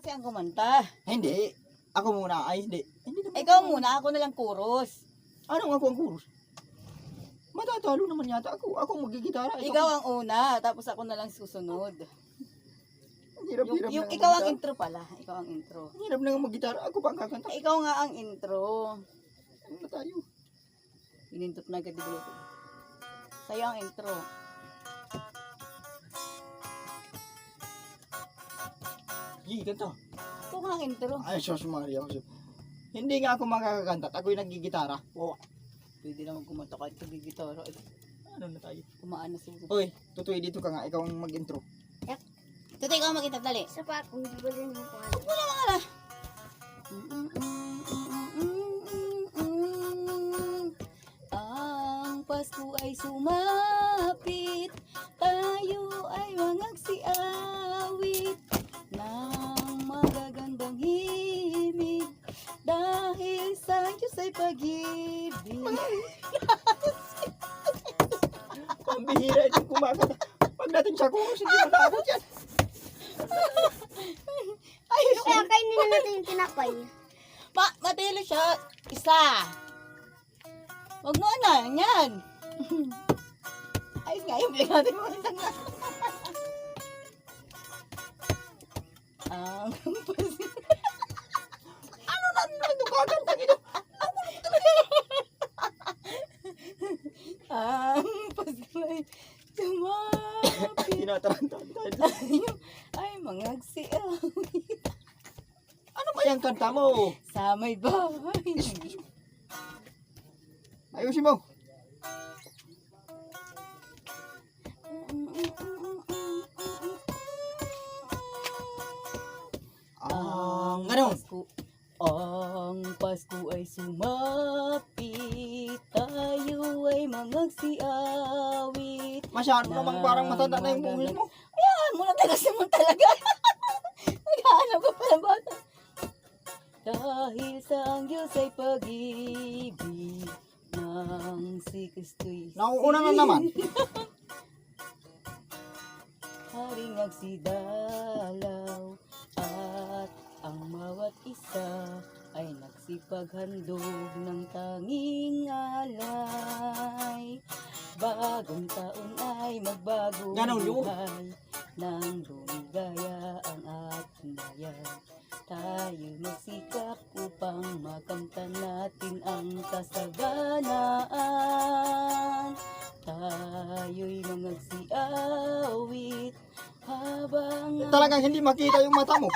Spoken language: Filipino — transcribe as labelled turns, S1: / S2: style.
S1: kasi ang kumanta.
S2: Hindi. Ako muna. Ay, hindi. Hindi naman.
S1: Ikaw muna, ako na lang chorus.
S2: Anong ako ang chorus? Matatalo naman yata ako. Ako magigitara.
S1: Ikaw ang una, tapos ako na lang susunod.
S2: Ang hirap-hirap
S1: Yung
S2: na
S1: ikaw ang
S2: mag-gitara.
S1: intro pala. Ikaw ang intro.
S2: Ang hirap na nga mag-gitara. Ako pa ang kakanta.
S1: Ikaw nga ang intro.
S2: Ano na tayo?
S1: Pinintot na agad yung Bluetooth. Sa'yo ang intro.
S2: Yi, kanta.
S1: Ikaw nga ang intro.
S2: Ay, Sos Maria. Hindi nga ako makakakanta. Ako'y nagigitara.
S1: Oo. Pwede naman kumanta kahit sa gitara.
S2: Ano na tayo?
S1: Kumaan na siguro.
S2: Hoy, tutoy dito ka nga. Ikaw ang mag-intro.
S1: Ito ikaw mag-intro, dali.
S3: Sa pa, kung di ba din mo kung ano.
S1: Wala mga ala. Ang Pasko ay sumapit, tayo ay mangagsiawit ng magagandang himig dahil sa Diyos ay pag-ibig.
S2: Ang bihira itong kumakanta. Pag natin siya chorus, hindi matakot yan.
S1: Ay,
S3: Kaya kainin na natin yung tinapay.
S1: matilo siya. Isa. Wag mo na, yan. Ayos nga, yung bigyan natin mo isang nga. Ang
S2: Ano na ito kakanta ito?
S1: Ang Pasko ay sumapit.
S2: Tinataranta tayo.
S1: Tayo ay mangagsiawit
S2: Ano ba yung kanta mo?
S1: sa may bahay.
S2: Ayusin mo. Ano?
S1: Ang Pasko ay sumapit, tayo ay mangagsiawit.
S2: Masyado namang parang matanda na yung buhis mo.
S1: Ayan, muna tagas naman talaga. Naghahanap ko pala bata. Dahil sa ang Diyos ay pag-ibig ng si Kristo'y
S2: Nauuna na naman.
S1: haring nagsidalaw at ang bawat isa ay nagsipaghandog ng tanging alay. Bagong taon ay magbagong
S2: Ganun yun.
S1: buhay nang lumigaya ang ating bayan. Tayo magsikap upang makamtan natin ang kasaganaan. Tayo'y mangagsiawit habang
S2: Talagang hindi makita yung mata mo.